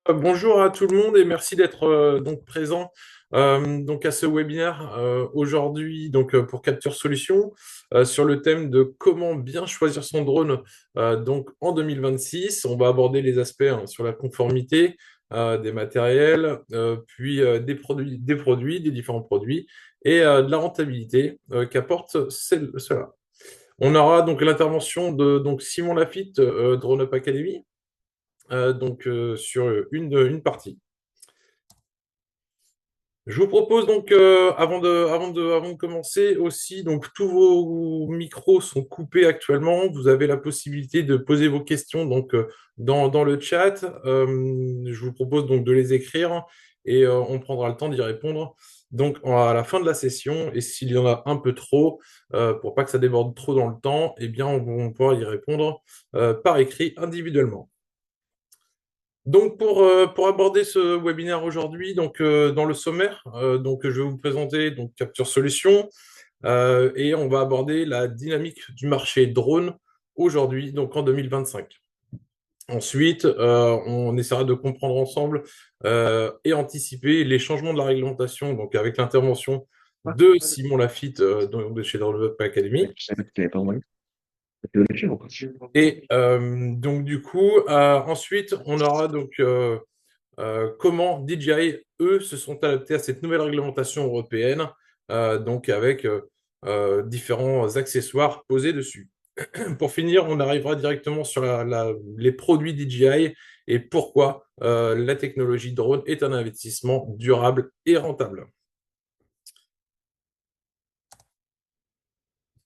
Bonjour à tout le monde et merci d'être donc présent donc à ce webinaire aujourd'hui pour Capture Solutions sur le thème de comment bien choisir son drone donc en 2026. On va aborder les aspects sur la conformité des matériels, puis des différents produits et de la rentabilité qu'apporte cela. On aura donc l'intervention de Simon Lafitte, Drone Up Academy sur une partie. Je vous propose donc, avant de commencer aussi, donc tous vos micros sont coupés actuellement. Vous avez la possibilité de poser vos questions dans le chat. Je vous propose donc de les écrire et on prendra le temps d'y répondre donc à la fin de la session. Et s'il y en a un peu trop, pour pas que ça déborde trop dans le temps, eh bien on pourra y répondre par écrit individuellement. Donc pour aborder ce webinaire aujourd'hui, dans le sommaire, je vais vous présenter Capture Solutions et on va aborder la dynamique du marché drone aujourd'hui, donc en 2025. Ensuite, on essaiera de comprendre ensemble et anticiper les changements de la réglementation, donc avec l'intervention de Simon Lafitte de chez Drone Up Academy. Et ensuite, on aura comment DJI, eux, se sont adaptés à cette nouvelle réglementation européenne, avec différents accessoires posés dessus. Pour finir, on arrivera directement sur les produits DJI et pourquoi la technologie drone est un investissement durable et rentable.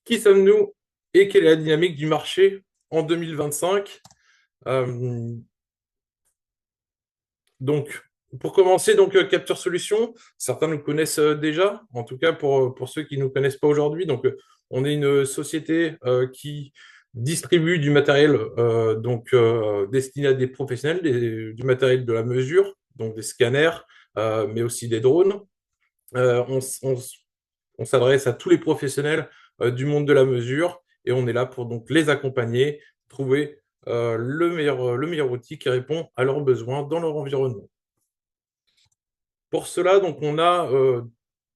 Qui sommes-nous et quelle est la dynamique du marché en 2025? Donc, pour commencer, Capture Solutions, certains nous connaissent déjà, en tout cas pour ceux qui ne nous connaissent pas aujourd'hui. On est une société qui distribue du matériel destiné à des professionnels, du matériel de la mesure, donc des scanners, mais aussi des drones. Euh, on s- on s- on s'adresse à tous les professionnels du monde de la mesure et on est là pour donc les accompagner, trouver le meilleur outil qui répond à leurs besoins dans leur environnement. Pour cela, on a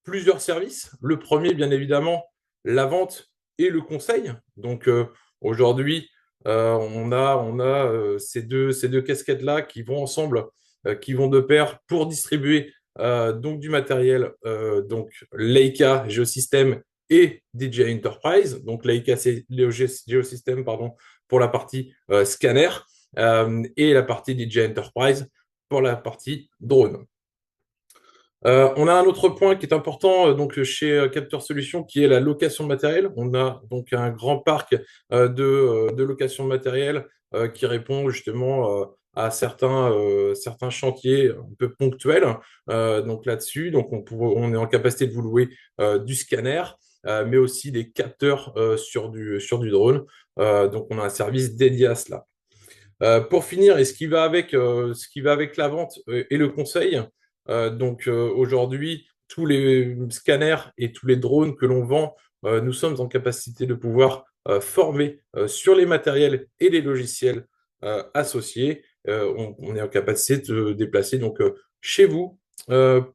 plusieurs services. Le premier, bien évidemment, la vente et le conseil. Aujourd'hui, on a ces deux casquettes-là qui vont ensemble, qui vont de pair pour distribuer du matériel, Leica Geosystem et DJI Enterprise. Donc Leica c'est Geosystem pardon, pour la partie scanner et la partie DJI Enterprise pour la partie drone. On a un autre point qui est important chez Capteur Solutions qui est la location de matériel. On a donc un grand parc de location de matériel qui répond justement à certains chantiers un peu ponctuels. Donc là-dessus, on est en capacité de vous louer du scanner, mais aussi des capteurs sur du drone. Donc on a un service dédié à cela. Pour finir, et ce qui va avec la vente et le conseil, aujourd'hui, tous les scanners et tous les drones que l'on vend, nous sommes en capacité de pouvoir former sur les matériels et les logiciels associés. On est en capacité de se déplacer chez vous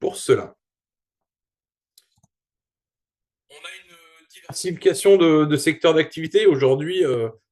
pour cela. On a une diversification de secteurs d'activité. Aujourd'hui,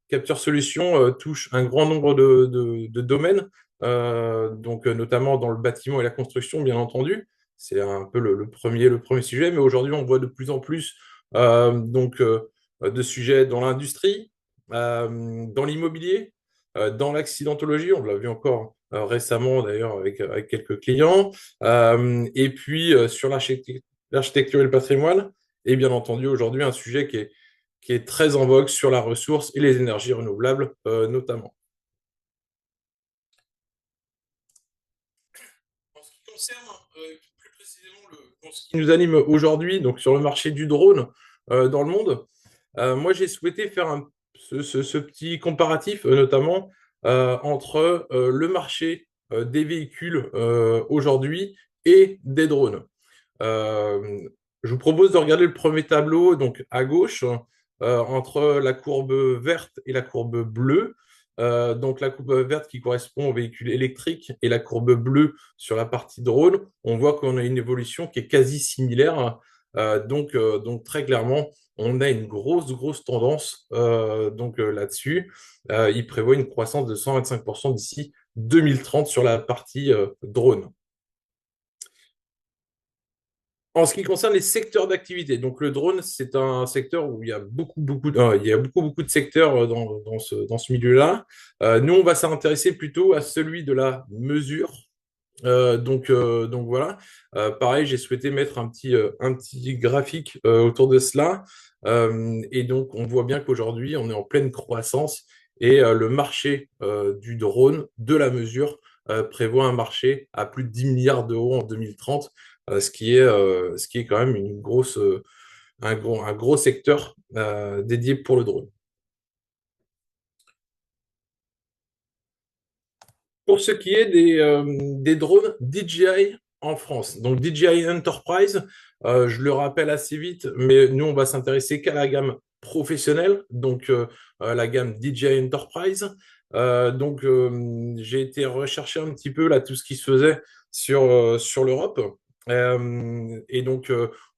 Capture Solutions touche un grand nombre de domaines, notamment dans le bâtiment et la construction, bien entendu. C'est un peu le premier sujet, mais aujourd'hui, on voit de plus en plus de sujets dans l'industrie, dans l'immobilier, dans l'accidentologie. On l'a vu encore récemment, d'ailleurs, avec quelques clients. Et puis, sur l'architecture et le patrimoine. Et bien entendu, aujourd'hui, un sujet qui est très en vogue sur la ressource et les énergies renouvelables, notamment. En ce qui concerne plus précisément ce qui nous anime aujourd'hui, donc sur le marché du drone dans le monde, moi j'ai souhaité faire ce petit comparatif, notamment entre le marché des véhicules aujourd'hui et des drones. Euh, je vous propose de regarder le premier tableau, donc à gauche, entre la courbe verte et la courbe bleue. Donc la courbe verte qui correspond aux véhicules électriques et la courbe bleue sur la partie drone, on voit qu'on a une évolution qui est quasi similaire. Donc très clairement, on a une grosse tendance là-dessus. Il prévoit une croissance de 125% d'ici 2030 sur la partie drone. En ce qui concerne les secteurs d'activité, donc le drone, c'est un secteur où il y a il y a beaucoup de secteurs dans ce milieu-là. Nous, on va s'intéresser plutôt à celui de la mesure. Donc voilà. Pareil, j'ai souhaité mettre un petit graphique autour de cela. Et donc, on voit bien qu'aujourd'hui, on est en pleine croissance et le marché du drone, de la mesure, prévoit un marché à plus de 10 milliards d'euros en 2030, ce qui est quand même un gros secteur dédié pour le drone. Pour ce qui est des drones DJI en France, donc DJI Enterprise, je le rappelle assez vite, mais nous, on va s'intéresser qu'à la gamme professionnelle, la gamme DJI Enterprise. J'ai été rechercher un petit peu là tout ce qui se faisait sur l'Europe.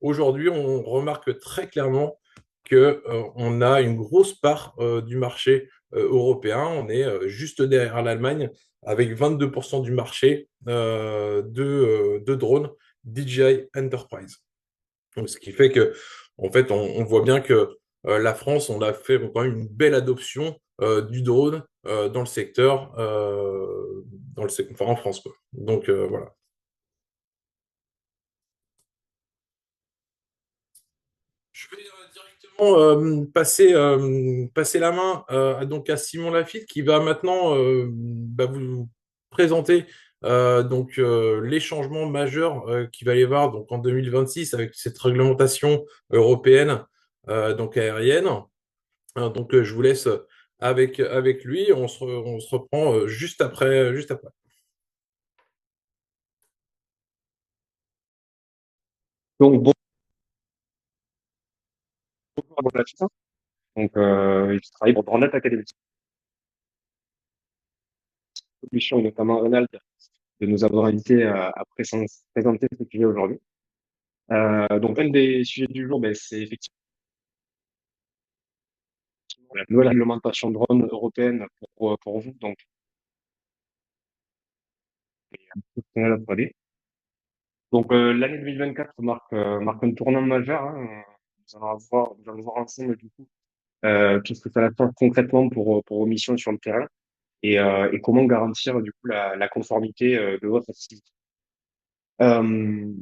Aujourd'hui, on remarque très clairement que on a une grosse part du marché européen. On est juste derrière l'Allemagne avec 22% du marché de drones DJI Enterprise. Donc, ce qui fait que, en fait, on voit bien que la France, on a fait quand même une belle adoption du drone dans le secteur, enfin en France, quoi. Voilà. Je vais directement passer la main à Simon Lafitte qui va maintenant vous présenter les changements majeurs qu'il va y avoir en 2026 avec cette réglementation européenne aérienne. Je vous laisse avec lui. On se reprend juste après. Donc, bonjour à mon assistant. Je travaille pour Dornet Academy Solutions, et notamment Ronald, de nous avoir invité à présenter ce sujet aujourd'hui. Donc, un des sujets du jour, ben, c'est effectivement la nouvelle réglementation drone européenne pour vous, donc, professionnels à 3D. Donc, l'année 2024 marque un tournant majeur, hein. Nous allons voir ensemble, du coup, tout ce que ça apporte concrètement pour vos missions sur le terrain et comment garantir, du coup, la conformité de votre activité. Euh,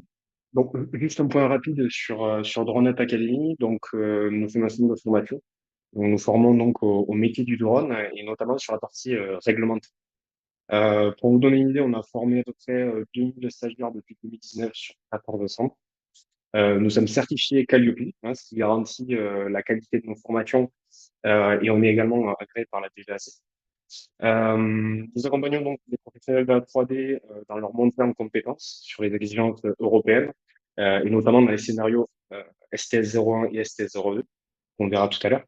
donc, juste un point rapide sur DroneUp Academy. Donc, nous sommes un centre de formation. Nous nous formons donc au métier du drone et notamment sur la partie réglementaire. Pour vous donner une idée, on a formé à peu près 2000 stagiaires depuis 2019 sur 14 centres. Nous sommes certifiés Calliope, hein, ce qui garantit la qualité de nos formations et on est également agréé par la DGAC. Nous accompagnons donc les professionnels de la 3D dans leur montée en compétences sur les exigences européennes et notamment dans les scénarios STS 01 et STS 02 qu'on verra tout à l'heure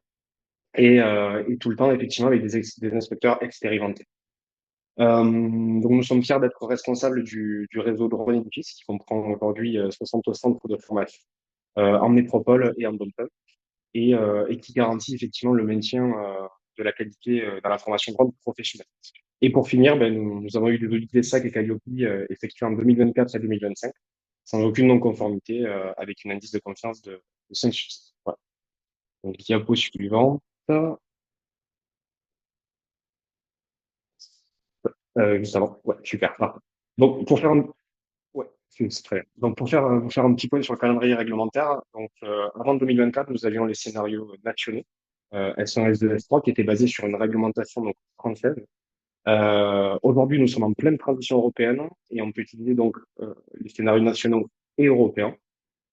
et tout le temps effectivement avec des inspecteurs expérimentés. Donc nous sommes fiers d'être responsables du réseau Drone Edifice qui comprend aujourd'hui 60 centres de formation en métropole et en dom et qui garantit effectivement le maintien de la qualité dans la formation drone professionnelle. Et pour finir, ben, nous avons eu des audits SAC et Calliope effectués en 2024 et 2025, sans aucune non-conformité, avec une indice de confiance de 5 sur 6. Voilà. Donc, diapo suivante. Juste avant. Ouais, super. Parfait. Donc, pour faire un, ouais, c'est très bien. Donc, pour faire un petit point sur le calendrier réglementaire, donc, avant 2024, nous avions les scénarios nationaux, S1, S2, S3, qui étaient basés sur une réglementation donc, française. Aujourd'hui, nous sommes en pleine transition européenne et on peut utiliser donc les scénarios nationaux et européens.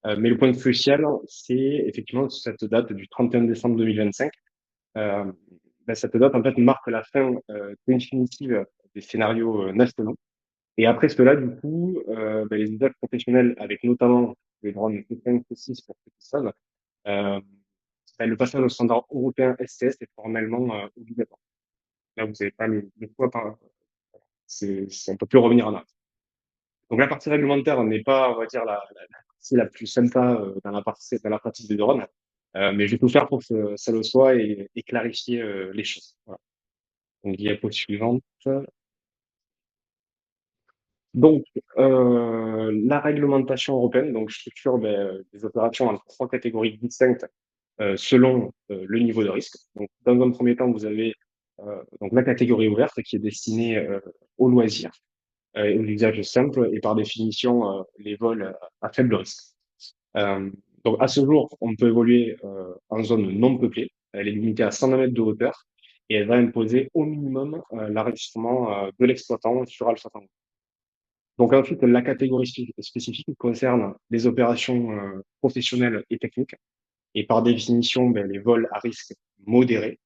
Mais le point crucial, c'est effectivement cette date du 31 décembre 2025. Euh, Cette date, en fait, marque la fin définitive des scénarios nationaux. Et après cela, du coup, les usages professionnels, avec notamment les drones P5, P6 pour ceux qui savent, le passage au standard européen STS est formellement obligatoire. Là, vous n'avez pas le poids on peut plus revenir en arrière. Donc la partie réglementaire n'est pas, on va dire, la partie la plus sympa dans la pratique des drones, mais je vais tout faire pour que ça le soit et clarifier les choses. Voilà. Donc diapo suivante. Donc la réglementation européenne donc structure des opérations en trois catégories distinctes selon le niveau de risque. Donc dans un premier temps, vous avez donc la catégorie ouverte qui est destinée aux loisirs et aux usages simples et par définition les vols à faible risque. Euh, donc à ce jour, on peut évoluer en zone non peuplée. Elle est limitée à 100 mètres de hauteur et elle va imposer au minimum l'enregistrement de l'exploitant sur Alpha Tango. Donc ensuite, la catégorie spécifique concerne les opérations professionnelles et techniques et par définition les vols à risque modéré.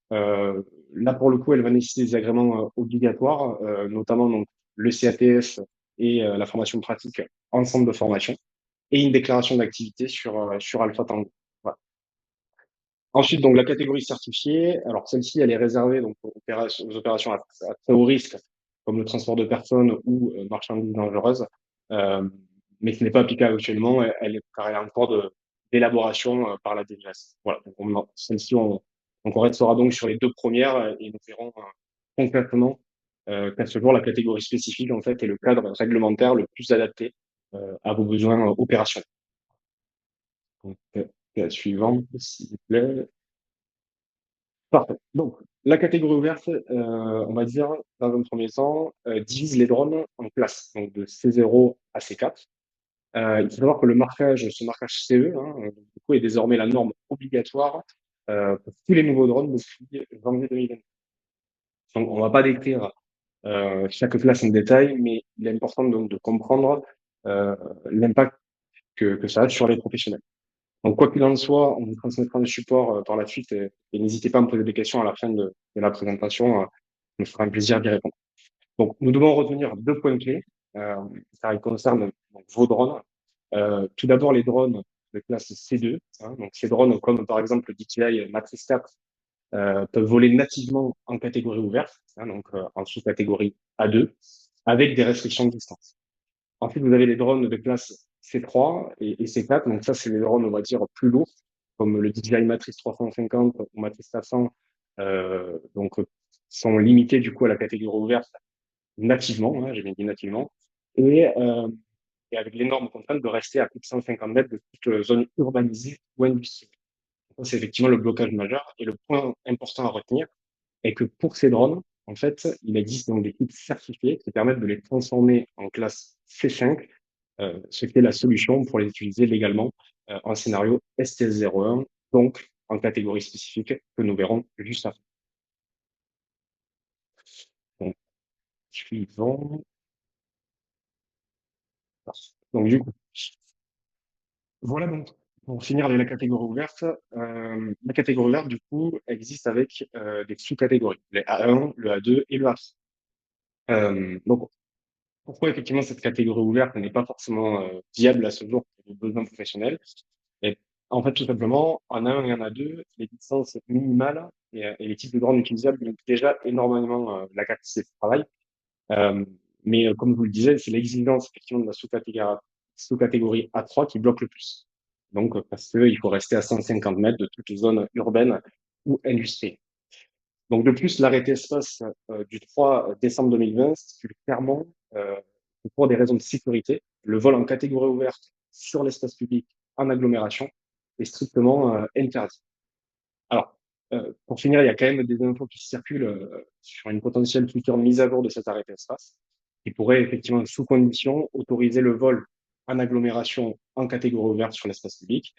Là, pour le coup, elle va nécessiter des agréments obligatoires, notamment donc, le CATS et la formation pratique en centre de formation et une déclaration d'activité sur Alpha Tango. Voilà. Ensuite, donc, la catégorie certifiée, alors celle-ci, elle est réservée donc, aux opérations à très haut risque, comme le transport de personnes ou marchandises dangereuses, euh, mais ce n'est pas applicable actuellement, car elle est en cours d'élaboration par la DGS. Voilà, donc celle-ci, on restera donc sur les deux premières et nous verrons concrètement qu'à ce jour, la catégorie spécifique, en fait, est le cadre réglementaire le plus adapté à vos besoins opérationnels. Donc, la suivante, s'il vous plaît. Parfait. Donc, la catégorie ouverte, on va dire, dans un premier temps, divise les drones en classes, donc de C0 à C4. Il faut savoir que ce marquage CE, hein, du coup, est désormais la norme obligatoire pour tous les nouveaux drones depuis janvier 2020. Donc, on ne va pas décrire chaque classe en détail, mais il est important donc de comprendre l'impact que ça a sur les professionnels. Donc, quoi qu'il en soit, on vous transmettra le support par la suite et n'hésitez pas à me poser des questions à la fin de la présentation. Me fera un plaisir d'y répondre. Donc, nous devons retenir deux points clés, car ils concernent donc, vos drones. Tout d'abord, les drones de classe C2. Hein, donc, ces drones, comme par exemple le DJI Matrix 4, peuvent voler nativement en catégorie ouverte, hein, donc en sous-catégorie A2, avec des restrictions de distance. Ensuite, vous avez les drones de classe C3 et C4. Donc ça, c'est les drones, on va dire, plus lourds, comme le DJI Matrix 350 ou Matrix 400, donc sont limités du coup à la catégorie ouverte nativement, hein, j'ai bien dit nativement, et, euh, et avec l'énorme contrainte de rester à plus de 150 mètres de toute zone urbanisée ou industrielle. Ça, c'est effectivement le blocage majeur. Et le point important à retenir est que pour ces drones, en fait, il existe donc des kits certifiés qui permettent de les transformer en classe C5, ce qui est la solution pour les utiliser légalement en scénario STS-01, donc en catégorie spécifique que nous verrons juste après. Donc, suivant. Donc, du coup, voilà donc, pour finir avec la catégorie ouverte, la catégorie ouverte, du coup, existe avec des sous-catégories, les A1, le A2 et le A3. Donc, pourquoi effectivement cette catégorie ouverte n'est pas forcément viable à ce jour pour les besoins professionnels? Et en fait, tout simplement, en A1 et en A2, les distances minimales et les types de drones utilisables limitent déjà énormément la capacité de travail. Euh, mais comme je vous le disais, c'est l'exigence effectivement de la sous-catégorie A3 qui bloque le plus. Donc, parce qu'il faut rester à 150 mètres de toutes les zones urbaines ou industrielles. Donc, de plus, l'arrêté espace du 3 décembre 2020 stipule clairement que pour des raisons de sécurité, le vol en catégorie ouverte sur l'espace public en agglomération est strictement interdit. Alors, pour finir, il y a quand même des infos qui circulent sur une potentielle future mise à jour de cet arrêté espace qui pourrait effectivement, sous condition, autoriser le vol en agglomération en catégorie ouverte sur l'espace public.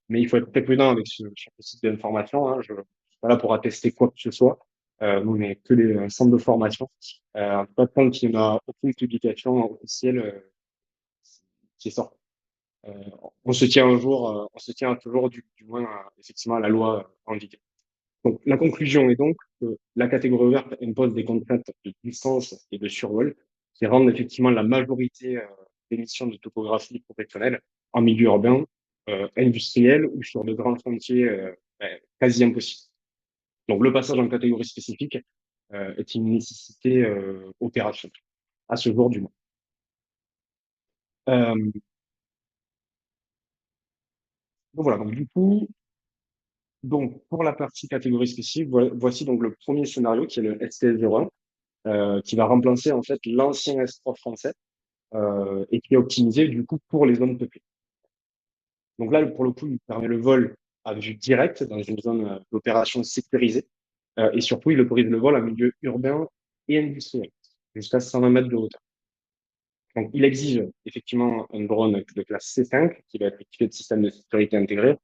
Mais il faut être très prudent avec ce site d'information. Hein. Je ne suis pas là pour attester quoi que ce soit. Nous, on n'est que des centres de formation. En tout cas, tant qu'il n'y a aucune publication officielle qui est sortie. Euh, on se tient un jour, on se tient toujours du moins effectivement à la loi en vigueur. Donc, la conclusion est donc que la catégorie ouverte impose des contraintes de distance et de survol qui rendent effectivement la majorité des missions de topographie professionnelle en milieu urbain, industriel ou sur de grands chantiers quasi impossibles. Donc, le passage en catégorie spécifique est une nécessité opérationnelle, à ce jour du moins. Euh, donc voilà, donc du coup, donc pour la partie catégorie spécifique, voici donc le premier scénario qui est le STS01, qui va remplacer en fait l'ancien S3 français et qui est optimisé du coup pour les zones peuplées. Donc là, pour le coup, il permet le vol à vue directe dans une zone d'opération sécurisée et surtout, il autorise le vol en milieu urbain et industriel, jusqu'à 120 mètres de hauteur. Donc, il exige effectivement un drone de classe C5 qui va être équipé de systèmes de sécurité intégrés,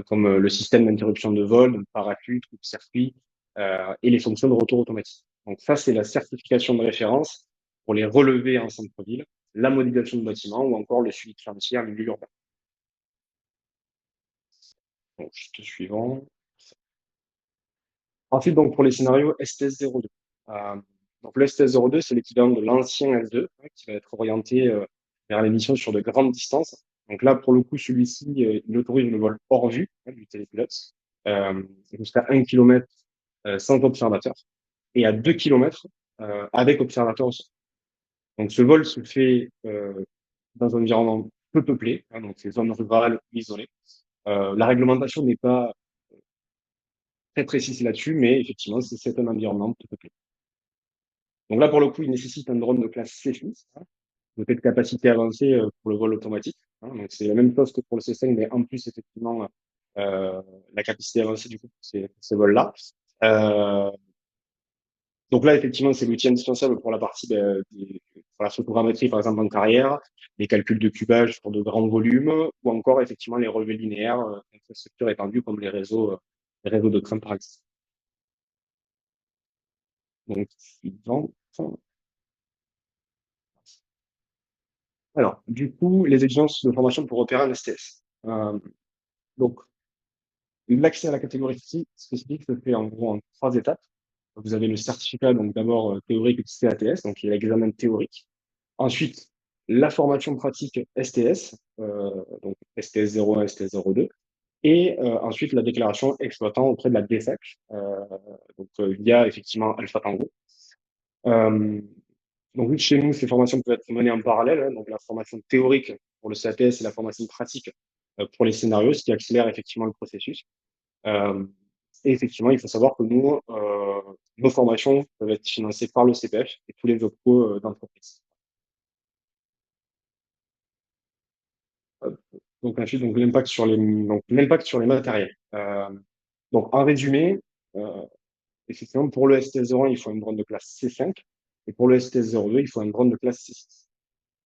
comme le système d'interruption de vol, de parachute, de circuit et les fonctions de retour automatique. Donc ça, c'est la certification de référence pour les relevés en centre-ville, la modélisation de bâtiments ou encore le suivi de chantier en milieu urbain. Donc, juste suivant. Ensuite, donc, pour les scénarios STS-02. Euh, donc, le STS-02, c'est l'équivalent de l'ancien S2, hein, qui va être orienté vers les missions sur de grandes distances. Donc là, pour le coup, celui-ci, il autorise le vol hors vue hein, du télépilote, euh, jusqu'à 1 km sans observateur et à 2 km avec observateur au sol. Donc, ce vol se fait dans un environnement peu peuplé, hein, donc les zones rurales ou isolées. La réglementation n'est pas très précise là-dessus, mais effectivement, c'est un environnement peu peuplé. Donc là, pour le coup, il nécessite un drone de classe C6, hein, doté de capacité avancée pour le vol automatique. Hein. Donc c'est la même chose que pour le C5, mais en plus, effectivement, euh, la capacité avancée du coup pour ces vols-là. Euh, donc là, effectivement, c'est l'outil indispensable pour la partie pour la photogrammétrie, par exemple, en carrière, les calculs de cubage pour de grands volumes, ou encore, effectivement, les relevés linéaires, infrastructures étendues comme les réseaux de train, par exemple. Donc, suivant. Alors, du coup, les exigences de formation pour opérer un STS. Donc, l'accès à la catégorie spécifique se fait en gros en 3 étapes. Vous avez le certificat, donc d'abord théorique CATS, donc il y a l'examen théorique. Ensuite, la formation pratique STS, donc STS 01, STS 02. Et ensuite, la déclaration exploitant auprès de la DSAC, donc via effectivement Alpha Tango. Euh, donc, vu que chez nous, ces formations peuvent être menées en parallèle, hein, donc la formation théorique pour le CATS et la formation pratique pour les scénarios, ce qui accélère effectivement le processus. Euh, et effectivement, il faut savoir que nous, nos formations peuvent être financées par le CPF et tous les OPCO d'entreprise. Euh, donc ensuite, donc l'impact sur les matériels. Donc en résumé, euh, effectivement, pour le STS01, il faut un drone de classe C5 et pour le STS02, il faut un drone de classe C6.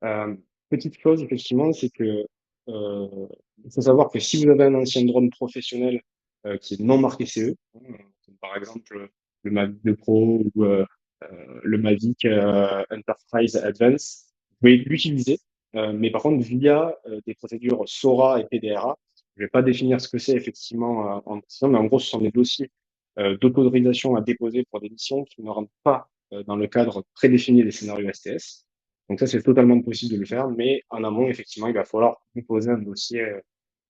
Euh, Petite chose, effectivement, c'est que il faut savoir que si vous avez un ancien drone professionnel qui est non marqué CE, hein, comme par exemple le Mavic 2 Pro ou le Mavic Enterprise Advance, vous pouvez l'utiliser, mais par contre via des procédures SORA et PDRA. Je vais pas définir ce que c'est effectivement en précision, mais en gros, ce sont des dossiers d'autorisation à déposer pour des missions qui ne rentrent pas dans le cadre prédéfini des scénarios STS. Donc ça, c'est totalement possible de le faire, mais en amont, effectivement, il va falloir déposer un dossier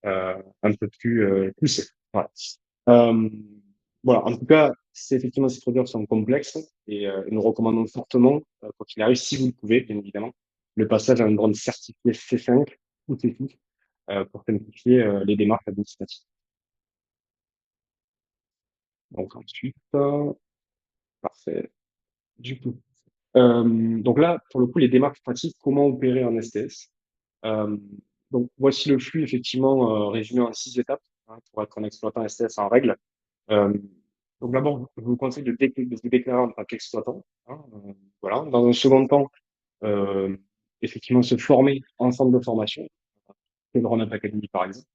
un peu plus poussé. Voilà. Euh, voilà. En tout cas, c'est effectivement ces procédures sont complexes et nous recommandons fortement, quoi qu'il arrive, si vous le pouvez, bien évidemment, le passage à un drone certifié C5 ou C6 pour simplifier les démarches administratives. Donc ensuite, parfait. Du coup, donc là, pour le coup, les démarches pratiques, comment opérer en STS? Euh, donc, voici le flux, effectivement, résumé en 6 étapes hein, pour être un exploitant STS en règle. Euh, donc, d'abord, je vous conseille de vous déclarer en tant qu'exploitant. Hein, voilà. Dans un second temps, euh, effectivement, se former en centre de formation, le Run Up Academy, par exemple.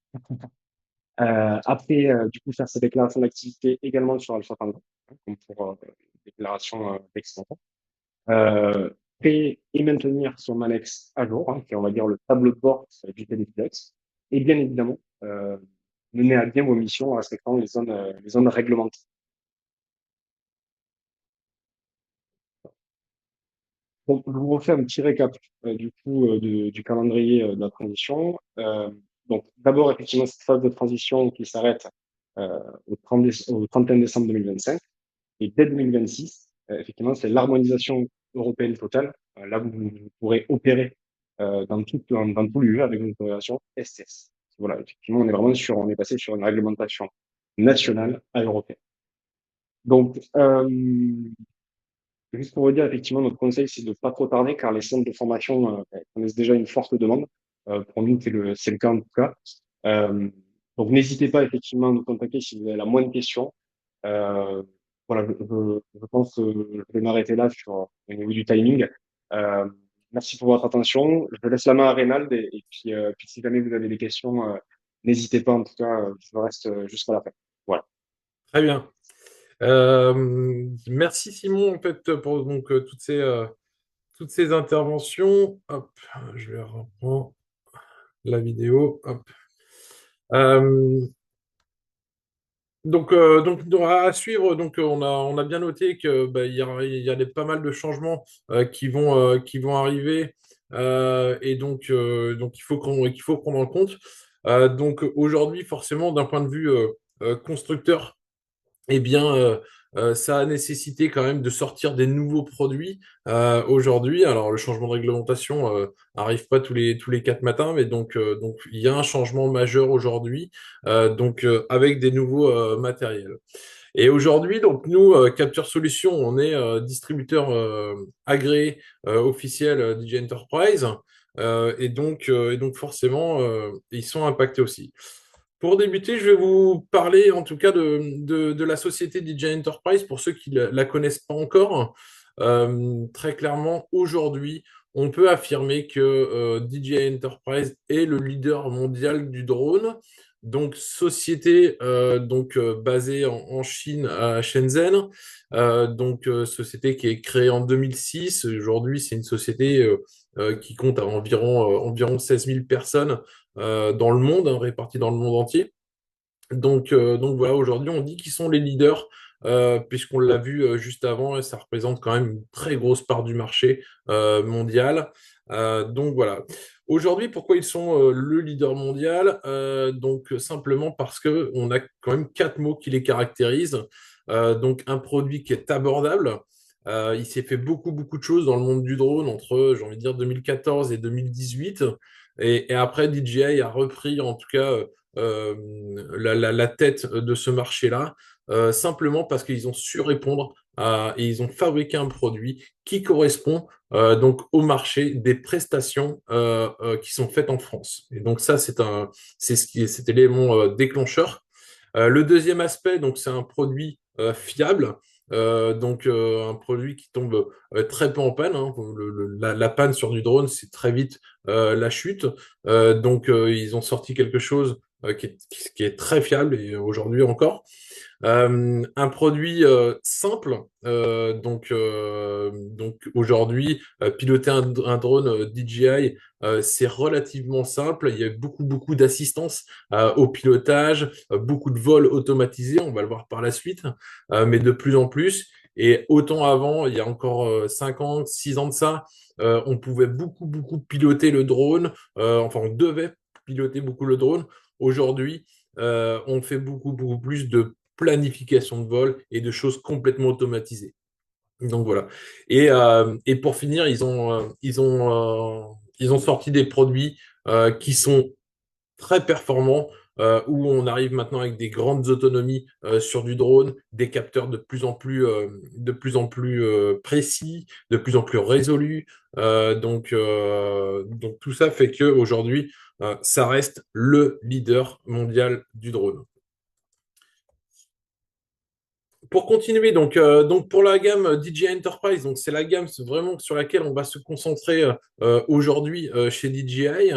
Après, du coup, faire sa déclaration d'activité également sur Alpha Tango, hein, comme pour déclaration d'exploitant. Euh, Créer et maintenir son annexe à jour, hein, qui est, on va dire, le tableau de bord du télépilote. Et bien évidemment, mener à bien vos missions en respectant les zones réglementées. Donc, je vous refais un petit récap du coup du calendrier de la transition. Donc, d'abord, effectivement, cette phase de transition qui s'arrête au 31 décembre 2025. Et dès 2026, effectivement, c'est l'harmonisation européenne totale. Là, vous pourrez opérer dans tout l'UE avec une autorisation STS. Voilà, effectivement, on est passé sur une réglementation nationale à européenne. Donc, juste pour vous dire, effectivement, notre conseil, c'est de pas trop tarder, car les centres de formation connaissent déjà une forte demande. Pour nous, c'est le cas en tout cas. Euh, donc, n'hésitez pas effectivement à nous contacter si vous avez la moindre question. Euh, voilà, je pense que je vais m'arrêter là au niveau du timing. Euh, Merci pour votre attention. Je laisse la main à Reynald puis si jamais vous avez des questions, n'hésitez pas. En tout cas, je reste jusqu'à la fin. Voilà. Très bien. Merci Simon en fait pour donc toutes ces interventions. Hop, je vais reprendre la vidéo. Hop. Euh, à suivre, on a bien noté que il y a pas mal de changements qui vont arriver et qu'il faut prendre en compte. Donc aujourd'hui, forcément, d'un point de vue constructeur, eh bien, ça a nécessité quand même de sortir des nouveaux produits aujourd'hui. Alors, le changement de réglementation arrive pas tous les 4 matins, mais donc il y a un changement majeur aujourd'hui, avec des nouveaux matériels. Et aujourd'hui, donc nous, Capture Solutions, on est distributeur agréé officiel DJ Enterprise, et donc forcément, ils sont impactés aussi. Pour débuter, je vais vous parler en tout cas de la société DJ Enterprise pour ceux qui ne la connaissent pas encore. Très clairement, aujourd'hui, on peut affirmer que DJI Enterprise est le leader mondial du drone. Donc, société basée en Chine à Shenzhen. Société qui est créée en 2006. Aujourd'hui, c'est une société qui compte à environ 16 000 personnes dans le monde, hein, répartis dans le monde entier. Donc voilà, aujourd'hui, on dit qu'ils sont les leaders, puisqu'on l'a vu juste avant, et ça représente quand même une très grosse part du marché mondial. Donc voilà. Aujourd'hui, pourquoi ils sont le leader mondial? Donc simplement parce que on a quand même 4 mots qui les caractérisent. Donc un produit qui est abordable. Il s'est fait beaucoup de choses dans le monde du drone entre, j'ai envie de dire, 2014 et 2018. Et après, DJI a repris, en tout cas, euh, la tête de ce marché-là, simplement parce qu'ils ont su répondre et ils ont fabriqué un produit qui correspond donc au marché des prestations qui sont faites en France. Et donc ça, c'était l'élément déclencheur. Le deuxième aspect, donc c'est un produit fiable. Un produit qui tombe très peu en panne, hein. La panne sur du drone, c'est très vite la chute. Ils ont sorti quelque chose qui est très fiable et aujourd'hui encore. Un produit simple. Aujourd'hui, piloter un drone DJI, c'est relativement simple. Il y a beaucoup d'assistance au pilotage, beaucoup de vols automatisés. On va le voir par la suite, mais de plus en plus. Et autant avant, il y a encore 5 ans, 6 ans de ça, on pouvait beaucoup piloter le drone. Enfin, on devait piloter beaucoup le drone. Aujourd'hui, on fait beaucoup plus de planification de vol et de choses complètement automatisées. Donc voilà. Et pour finir, ils ont sorti des produits qui sont très performants, où on arrive maintenant avec des grandes autonomies sur du drone, des capteurs de plus en plus précis, de plus en plus résolus. Donc tout ça fait que aujourd'hui, ça reste le leader mondial du drone. Pour continuer, donc pour la gamme DJI Enterprise, donc c'est la gamme vraiment sur laquelle on va se concentrer aujourd'hui chez DJI.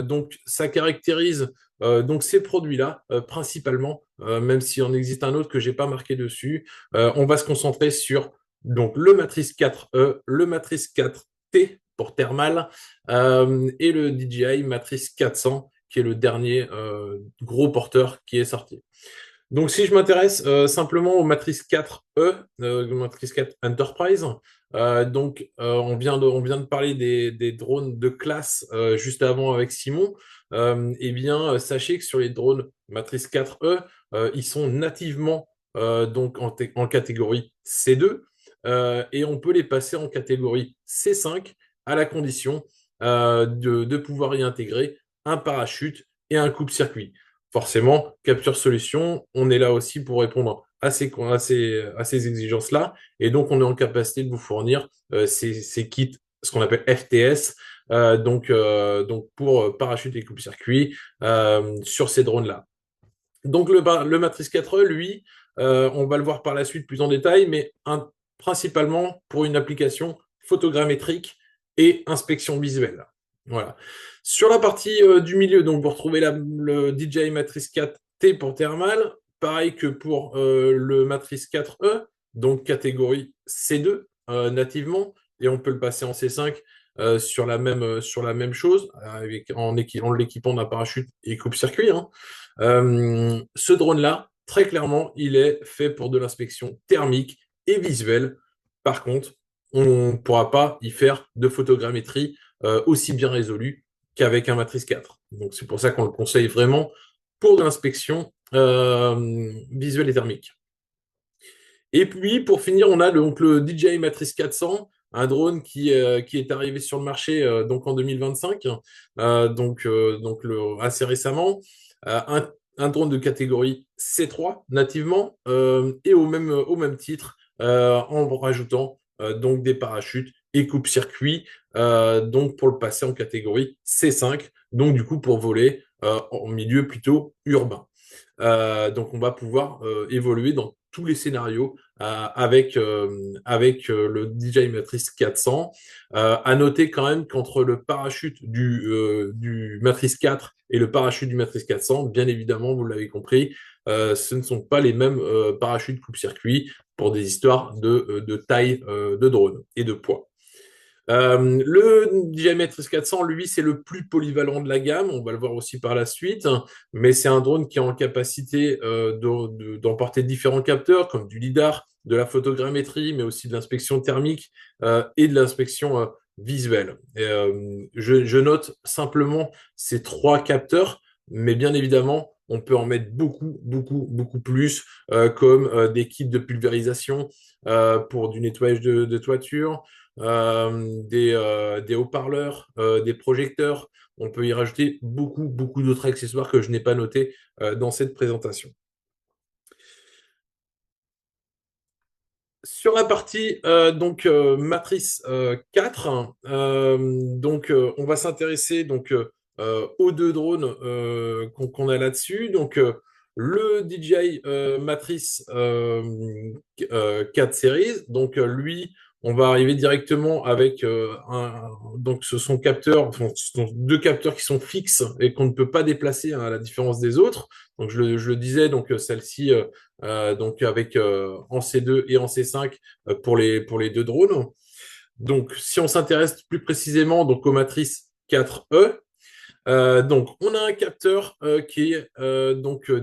Donc ça caractérise donc ces produits-là principalement, même s'il en existe un autre que j'ai pas marqué dessus. On va se concentrer sur donc le Matrice 4E, le Matrice 4T pour thermal et le DJI Matrice 400 qui est le dernier gros porteur qui est sorti. Donc, si je m'intéresse simplement aux matrices 4E, matrice 4 Enterprise, on vient de parler des drones de classe juste avant avec Simon. Sachez que sur les drones matrice 4E, ils sont nativement en catégorie C2. et on peut les passer en catégorie C5 à la condition de pouvoir y intégrer un parachute et un coupe-circuit. Forcément, Capture Solutions, on est là aussi pour répondre à ces exigences-là, et donc on est en capacité de vous fournir ces kits, ce qu'on appelle FTS, donc pour parachute et coupe-circuit sur ces drones-là. Donc le Matrice 4E, lui, on va le voir par la suite plus en détail, mais principalement pour une application photogrammétrique et inspection visuelle. Voilà. Sur la partie du milieu, donc vous retrouvez le DJI Matrice 4T pour thermal, pareil que pour le Matrice 4E, donc catégorie C2 nativement, et on peut le passer en C5 sur la même chose, en l'équipant d'un parachute et coupe-circuit, hein. Ce drone-là, très clairement, il est fait pour de l'inspection thermique et visuelle. Par contre, on ne pourra pas y faire de photogrammétrie aussi bien résolue qu'avec un Matrice 4. Donc c'est pour ça qu'on le conseille vraiment pour de l'inspection visuelle et thermique. Et puis, pour finir, on a donc le DJI Matrice 400, un drone qui est arrivé sur le marché donc en 2025, assez récemment. Un drone de catégorie C3 nativement et au même titre en rajoutant donc des parachutes et coupe-circuit donc pour le passer en catégorie C5, donc du coup pour voler en milieu plutôt urbain. Donc on va pouvoir évoluer dans tous les scénarios avec le DJI Matrice 400. À noter quand même qu'entre le parachute du Matrice 4 et le parachute du Matrice 400, bien évidemment, vous l'avez compris, ce ne sont pas les mêmes parachutes coupe-circuit pour des histoires de taille de drone et de poids. Le Diametrix 400, lui, c'est le plus polyvalent de la gamme. On va le voir aussi par la suite. Mais c'est un drone qui est en capacité d'emporter différents capteurs, comme du lidar, de la photogrammétrie, mais aussi de l'inspection thermique et de l'inspection visuelle. Je note simplement ces trois capteurs, mais bien évidemment, on peut en mettre beaucoup plus, comme des kits de pulvérisation pour du nettoyage de toiture, des haut-parleurs, des projecteurs. On peut y rajouter beaucoup d'autres accessoires que je n'ai pas notés dans cette présentation. Sur la partie matrice 4, on va s'intéresser aux deux drones qu'on a là-dessus. Le DJI Matrice 4 Series, lui, on va arriver directement avec ce sont capteurs, enfin, ce sont deux capteurs qui sont fixes et qu'on ne peut pas déplacer, hein, à la différence des autres. Donc je le disais, celle-ci donc avec en C2 et en C5 pour les deux drones. Donc, si on s'intéresse plus précisément donc aux matrices 4E, donc on a un capteur qui est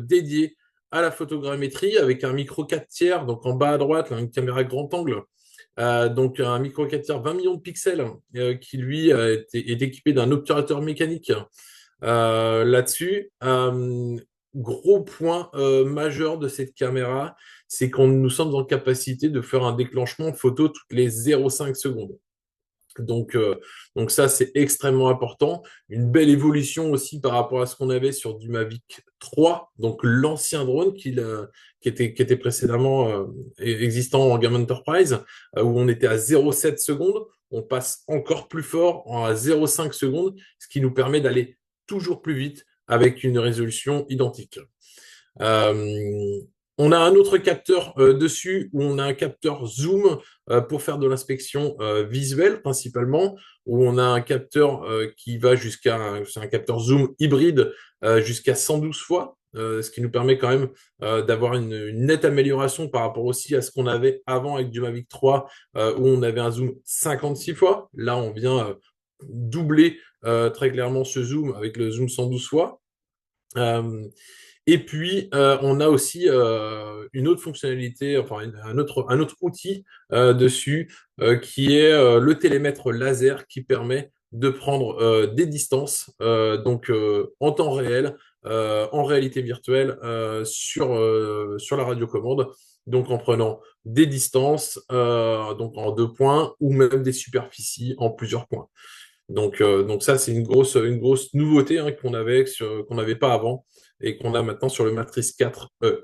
dédié à la photogrammétrie avec un micro 4 tiers, donc en bas à droite, là, une caméra grand angle. Donc un micro 4 tiers 20 millions de pixels qui lui est équipé d'un obturateur mécanique là-dessus. Gros point majeur de cette caméra, c'est qu'on nous sommes en capacité de faire un déclenchement photo toutes les 0,5 secondes. Donc ça, c'est extrêmement important. Une belle évolution aussi par rapport à ce qu'on avait sur du Mavic 3, donc l'ancien drone qui était précédemment existant en gamme Enterprise, où on était à 0,7 secondes. On passe encore plus fort à 0,5 secondes, ce qui nous permet d'aller toujours plus vite avec une résolution identique. On a un autre capteur dessus où on a un capteur zoom pour faire de l'inspection visuelle principalement, où on a un capteur qui va c'est un capteur zoom hybride jusqu'à 112 fois, ce qui nous permet quand même d'avoir une nette amélioration par rapport aussi à ce qu'on avait avant avec du Mavic 3 où on avait un zoom 56 fois. Là, on vient doubler très clairement ce zoom avec le zoom 112 fois. Et puis, on a aussi une autre fonctionnalité, enfin un autre outil dessus, qui est le télémètre laser qui permet de prendre des distances en temps réel, en réalité virtuelle, sur la radiocommande. donc en prenant des distances, donc en 2 points, ou même des superficies en plusieurs points. Donc ça, c'est une grosse nouveauté hein, qu'on n'avait pas avant et qu'on a maintenant sur le Matrice 4E.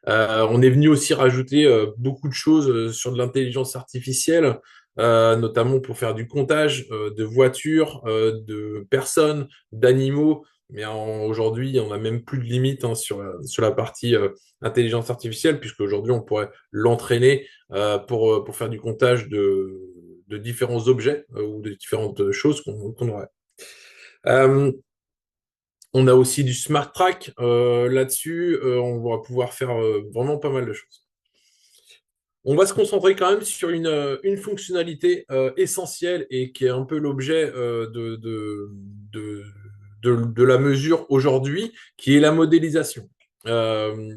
On est venu aussi rajouter beaucoup de choses sur de l'intelligence artificielle, notamment pour faire du comptage de voitures, de personnes, d'animaux. Mais aujourd'hui, on n'a même plus de limite hein, sur la partie intelligence artificielle, puisque aujourd'hui, on pourrait l'entraîner pour faire du comptage de différents objets ou de différentes choses qu'on aurait. Euh, on a aussi du smart track là-dessus. On va pouvoir faire vraiment pas mal de choses. On va se concentrer quand même sur une fonctionnalité essentielle et qui est un peu l'objet de, de la mesure aujourd'hui, qui est la modélisation.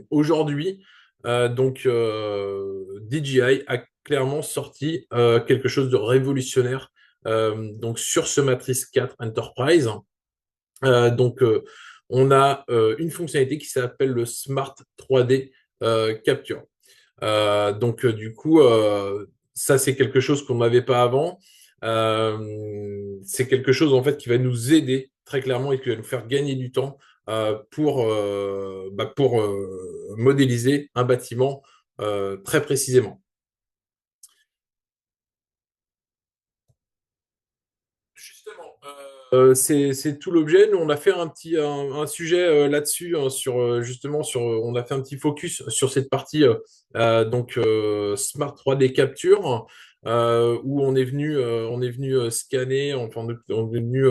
Aujourd'hui, DJI a clairement sorti quelque chose de révolutionnaire donc sur ce Matrice 4 Enterprise. Donc, on a une fonctionnalité qui s'appelle le Smart 3D Capture. Du coup, ça, c'est quelque chose qu'on n'avait pas avant. C'est quelque chose, en fait, qui va nous aider très clairement et qui va nous faire gagner du temps pour modéliser un bâtiment très précisément. Justement, c'est tout l'objet. Nous, on a fait un sujet là-dessus, hein, on a fait un petit focus sur cette partie Smart 3D Capture, où on est venu scanner, enfin, on est venu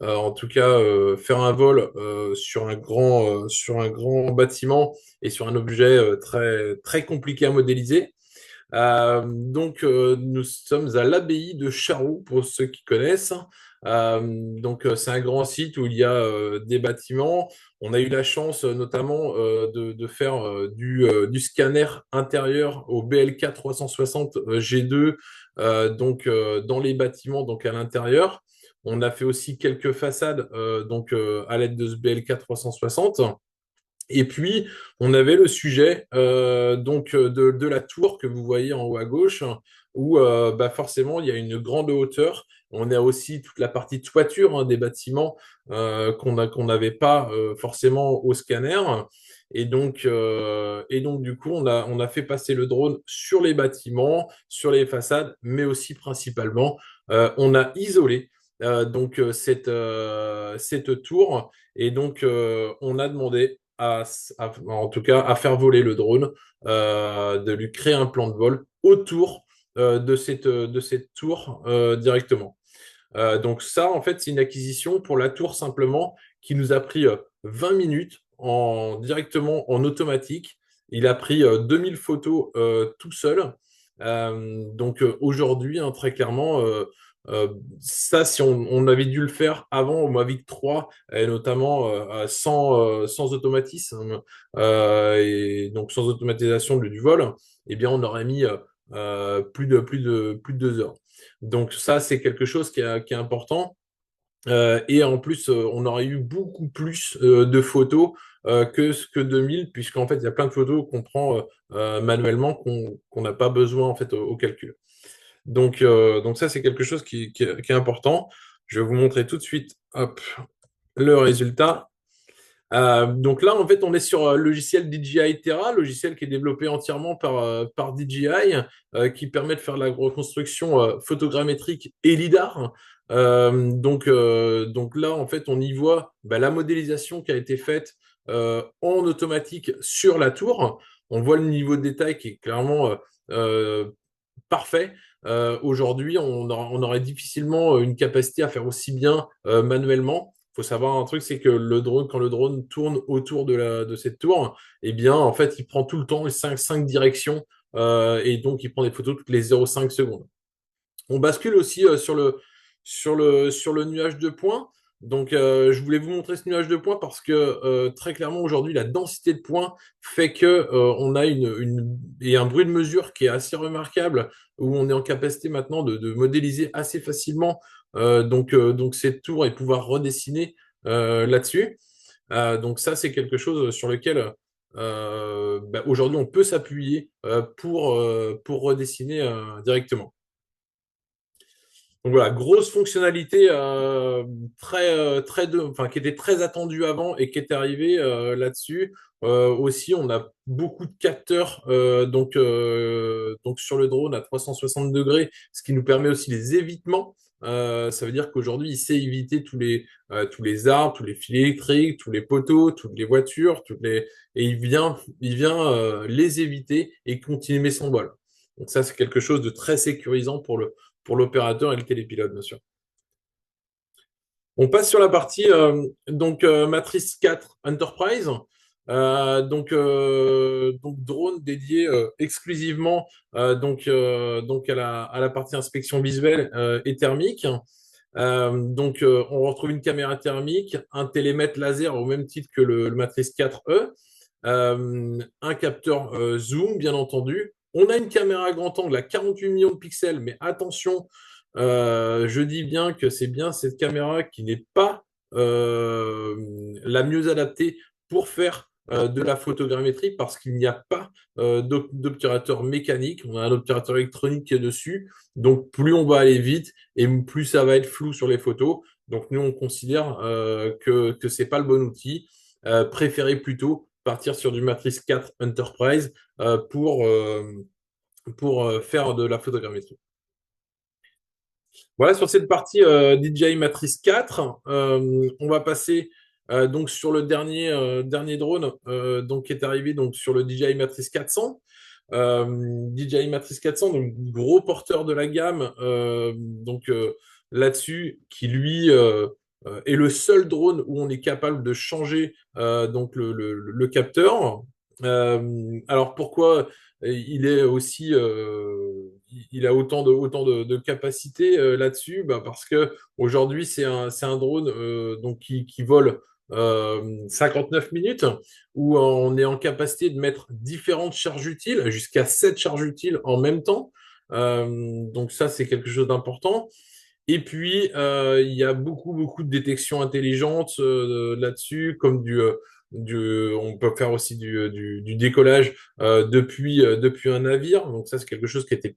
en tout cas faire un vol sur un grand bâtiment et sur un objet très très compliqué à modéliser. Nous sommes à l'abbaye de Charroux, pour ceux qui connaissent. C'est un grand site où il y a des bâtiments. On a eu la chance, notamment, de faire du scanner intérieur au BLK 360 G2, dans les bâtiments, donc à l'intérieur. On a fait aussi quelques façades, à l'aide de ce BLK 360. Et puis, on avait le sujet de la tour que vous voyez en haut à gauche, où forcément, il y a une grande hauteur. On a aussi toute la partie toiture hein, des bâtiments qu'on n'avait pas forcément au scanner. Et donc, du coup, on a fait passer le drone sur les bâtiments, sur les façades, mais aussi principalement, on a isolé cette tour. Et donc, on a demandé en tout cas, à faire voler le drone, de lui créer un plan de vol autour de cette tour directement. Donc ça, en fait, c'est une acquisition pour la tour simplement qui nous a pris 20 minutes directement en automatique. Il a pris 2000 photos tout seul. Aujourd'hui, hein, très clairement, euh, ça, si on avait dû le faire avant au Mavic 3, et notamment sans automatisme, et donc sans automatisation du vol, eh bien, on aurait mis plus de 2 heures. Donc ça, c'est quelque chose qui est important. Et en plus, on aurait eu beaucoup plus de photos que 2000, puisqu'en fait, il y a plein de photos qu'on prend manuellement qu'on n'a pas besoin en fait au calcul. Donc ça, c'est quelque chose qui est important. Je vais vous montrer tout de suite hop, le résultat. Donc là, en fait, on est sur un logiciel DJI Terra, logiciel qui est développé entièrement par DJI, qui permet de faire de la reconstruction photogrammétrique et LiDAR. Donc là, en fait, on y voit la modélisation qui a été faite en automatique sur la tour. On voit le niveau de détail qui est clairement parfait. Aujourd'hui, on aurait difficilement une capacité à faire aussi bien manuellement. Il faut savoir un truc, c'est que quand le drone tourne autour de cette tour, eh bien, en fait, il prend tout le temps les cinq directions et donc il prend des photos toutes les 0,5 secondes. On bascule aussi sur le nuage de points. Donc, je voulais vous montrer ce nuage de points parce que très clairement aujourd'hui, la densité de points fait que on a et un bruit de mesure qui est assez remarquable, où on est en capacité maintenant de modéliser assez facilement donc cette tour et pouvoir redessiner là-dessus. Donc ça, c'est quelque chose sur lequel aujourd'hui, on peut s'appuyer pour redessiner directement. Donc voilà, grosse fonctionnalité enfin, qui était très attendue avant et qui est arrivée là-dessus. Aussi, on a beaucoup de capteurs donc sur le drone à 360 degrés, ce qui nous permet aussi les évitements. Ça veut dire qu'aujourd'hui, il sait éviter tous les arbres, tous les fils électriques, tous les poteaux, toutes les voitures, et il vient les éviter et continuer son vol. Donc ça, c'est quelque chose de très sécurisant pour l'opérateur et le télépilote, bien sûr. On passe sur la partie Matrice 4 Enterprise. Donc drone dédié exclusivement donc à la partie inspection visuelle et thermique. On retrouve une caméra thermique, un télémètre laser au même titre que le Matrice 4E, un capteur zoom, bien entendu. On a une caméra à grand angle à 48 millions de pixels, mais attention, je dis bien que c'est bien cette caméra qui n'est pas la mieux adaptée pour faire de la photogrammétrie parce qu'il n'y a pas d'obturateur mécanique. On a un obturateur électronique qui est dessus. Donc, plus on va aller vite et plus ça va être flou sur les photos. Donc, nous, on considère que ce n'est pas le bon outil. Préférez plutôt partir sur du Matrice 4 Enterprise pour faire de la photogrammétrie. Voilà, sur cette partie DJI Matrix 4, on va passer donc sur le dernier drone donc qui est arrivé donc sur le DJI Matrix 400. DJI Matrix 400, donc gros porteur de la gamme, là-dessus, qui lui est le seul drone où on est capable de changer donc le capteur. Alors pourquoi il est aussi il a autant de capacité là-dessus, parce que aujourd'hui c'est un drone donc qui vole 59 minutes où on est en capacité de mettre différentes charges utiles, jusqu'à 7 charges utiles en même temps. Donc ça, c'est quelque chose d'important. Et puis, il y a beaucoup de détections intelligentes là-dessus, comme on peut faire aussi du décollage depuis un navire. Donc ça, c'est quelque chose qui était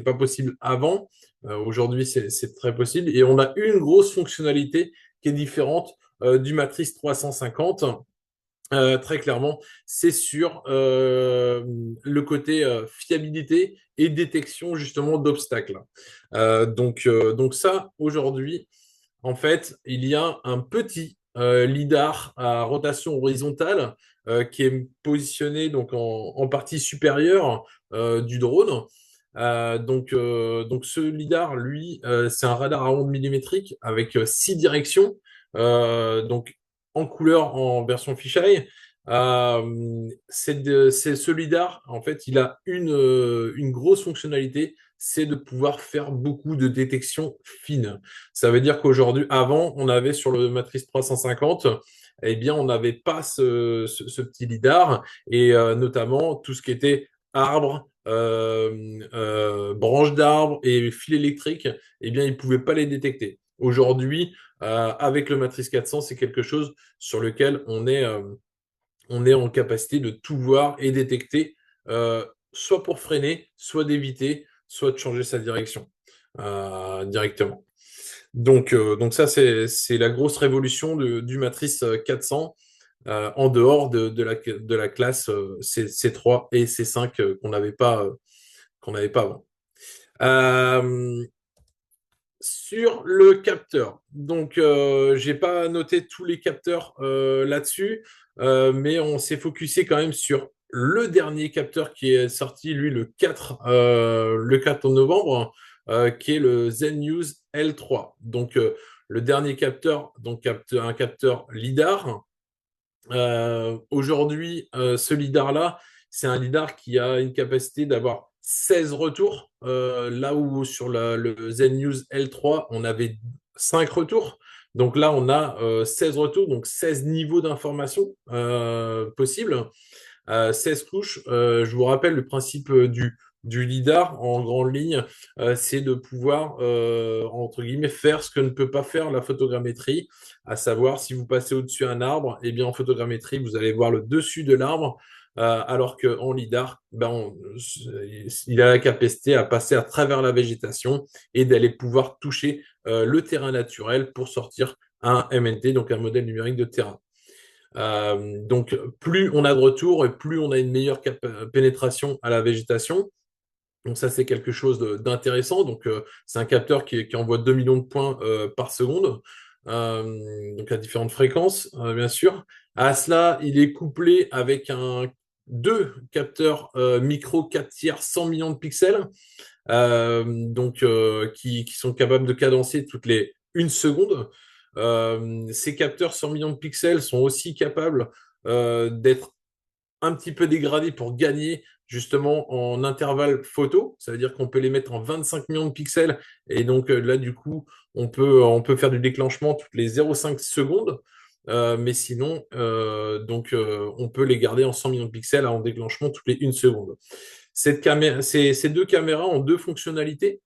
pas possible avant. Aujourd'hui, c'est très possible. Et on a une grosse fonctionnalité qui est différente du Matrice 350. Très clairement, c'est sur le côté fiabilité et détection justement d'obstacles. Donc ça, aujourd'hui, en fait, il y a un petit lidar à rotation horizontale qui est positionné donc en partie supérieure du drone. Donc ce lidar, lui, c'est un radar à ondes millimétriques avec 6 directions, donc en couleur en version fisheye. C'est ce lidar, en fait, il a une grosse fonctionnalité, c'est de pouvoir faire beaucoup de détection fine. Ça veut dire qu'aujourd'hui, avant, on avait sur le Matrice 350, eh bien, on n'avait pas ce petit lidar et notamment tout ce qui était arbres, branches d'arbres et fils électriques, eh bien, ils ne pouvaient pas les détecter. Aujourd'hui, avec le Matrice 400, c'est quelque chose sur lequel on est en capacité de tout voir et détecter, soit pour freiner, soit d'éviter, soit de changer sa direction directement. Donc ça, c'est la grosse révolution du Matrice 400 en dehors de la classe C3 et C5 qu'on n'avait pas avant. Sur le capteur, donc j'ai pas noté tous les capteurs là-dessus, mais on s'est focusé quand même sur le dernier capteur qui est sorti, lui, le 4 novembre, qui est le Zenuse L3. Donc le dernier capteur, donc un capteur LiDAR. Aujourd'hui, ce lidar-là, c'est un lidar qui a une capacité d'avoir 16 retours, là où sur le Zenuse L3, on avait 5 retours. Donc là, on a 16 retours, donc 16 niveaux d'information possibles, 16 couches. Je vous rappelle le principe du lidar en grande ligne, c'est de pouvoir, entre guillemets, faire ce que ne peut pas faire la photogrammétrie, à savoir si vous passez au-dessus d'un arbre, eh bien en photogrammétrie, vous allez voir le dessus de l'arbre, alors qu'en lidar, il a la capacité à passer à travers la végétation et d'aller pouvoir toucher le terrain naturel pour sortir un MNT, donc un modèle numérique de terrain. Donc, plus on a de retour et plus on a une meilleure pénétration à la végétation. Donc ça, c'est quelque chose d'intéressant. Donc, c'est un capteur qui envoie 2 millions de points par seconde, donc à différentes fréquences, bien sûr. À cela, il est couplé avec deux capteurs micro 4 tiers 100 millions de pixels, qui sont capables de cadencer toutes les 1 seconde. Ces capteurs 100 millions de pixels sont aussi capables d'être un petit peu dégradés pour gagner justement en intervalle photo. Ça veut dire qu'on peut les mettre en 25 millions de pixels et donc là du coup on peut faire du déclenchement toutes les 0,5 secondes. Mais sinon, on peut les garder en 100 millions de pixels en déclenchement toutes les 1 seconde. Ces deux caméras ont deux fonctionnalités.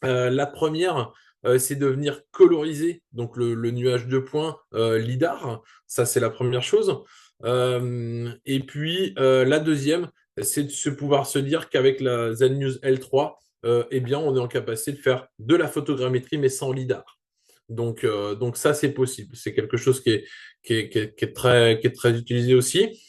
La première, c'est de venir coloriser donc le nuage de points LIDAR. Ça, c'est la première chose. Et puis, la deuxième, c'est de pouvoir se dire qu'avec la ZenMuse L3, eh bien, on est en capacité de faire de la photogrammétrie, mais sans LIDAR. Donc ça, c'est possible. C'est quelque chose qui est très utilisé aussi.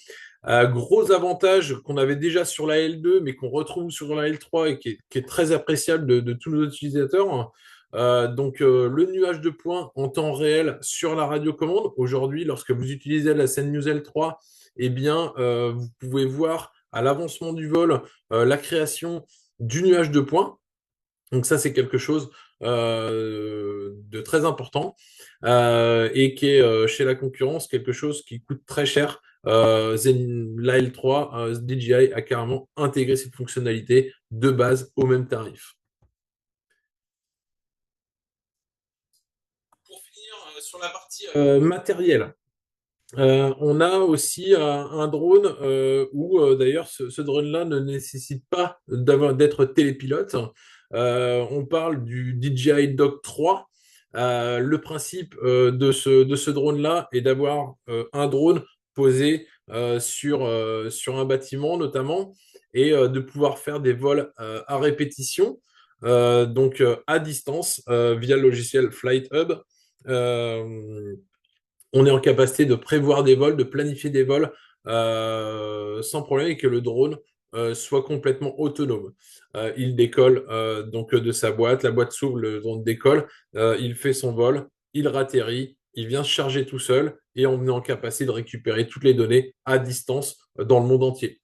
Gros avantage qu'on avait déjà sur la L2, mais qu'on retrouve sur la L3 et qui est très appréciable de tous nos utilisateurs. Le nuage de points en temps réel sur la radiocommande. Aujourd'hui, lorsque vous utilisez la ZenMuse L3, eh bien, vous pouvez voir à l'avancement du vol la création du nuage de points. Donc ça, c'est quelque chose de très important et qui est chez la concurrence quelque chose qui coûte très cher. La L3, DJI a carrément intégré cette fonctionnalité de base au même tarif. Pour finir sur la partie matérielle, on a aussi un drone où d'ailleurs ce drone-là ne nécessite pas d'être télépilote. On parle du DJI Dog 3. Le principe de ce drone-là est d'avoir un drone posé sur un bâtiment notamment et de pouvoir faire des vols à répétition, à distance via le logiciel Flight Hub. Euh, on est en capacité de prévoir des vols, de planifier des vols sans problème et que le drone soit complètement autonome. Il décolle de sa boîte, la boîte s'ouvre, le drone décolle, il fait son vol, il ratterrit, il vient se charger tout seul et on est en capacité de récupérer toutes les données à distance dans le monde entier.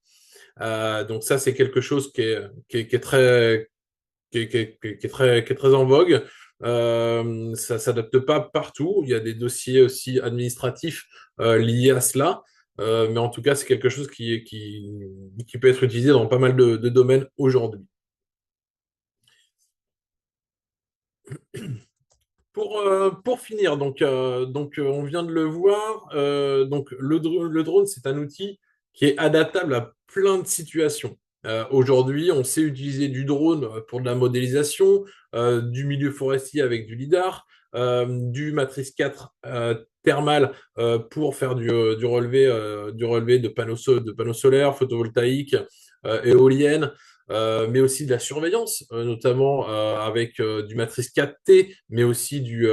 Donc ça, c'est quelque chose qui est très qui est très en vogue. Ça ne s'adapte pas partout. Il y a des dossiers aussi administratifs liés à cela. Mais en tout cas, c'est quelque chose qui peut être utilisé dans pas mal de domaines aujourd'hui. Pour finir, on vient de le voir. Le drone, c'est un outil qui est adaptable à plein de situations. Aujourd'hui, on sait utiliser du drone pour de la modélisation, du milieu forestier avec du lidar, du matrice 4 thermal pour faire du relevé de panneaux solaires, photovoltaïques, éoliennes, mais aussi de la surveillance, notamment avec du Matrice 4T, mais aussi du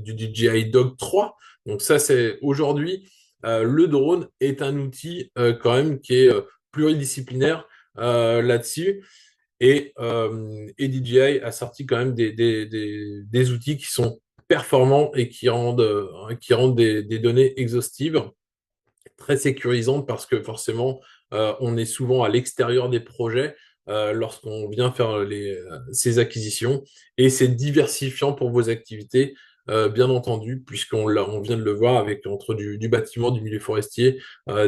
DJI Dog 3. Donc ça, c'est aujourd'hui, le drone est un outil quand même qui est pluridisciplinaire là-dessus. Et DJI a sorti quand même des outils qui sont performants et qui rendent des données exhaustives, très sécurisante parce que forcément, on est souvent à l'extérieur des projets lorsqu'on vient faire ces acquisitions et c'est diversifiant pour vos activités, bien entendu, puisqu'on vient de le voir avec entre du bâtiment, du milieu forestier,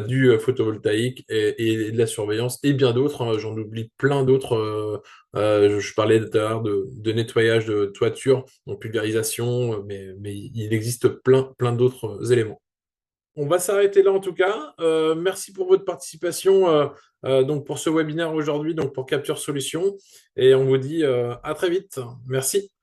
du photovoltaïque et de la surveillance et bien d'autres. Hein, j'en oublie plein d'autres. Je parlais tout à l'heure de nettoyage de toiture, donc pulvérisation, mais il existe plein d'autres éléments. On va s'arrêter là en tout cas. Merci pour votre participation donc pour ce webinaire aujourd'hui, donc pour Capture Solutions. Et on vous dit à très vite. Merci.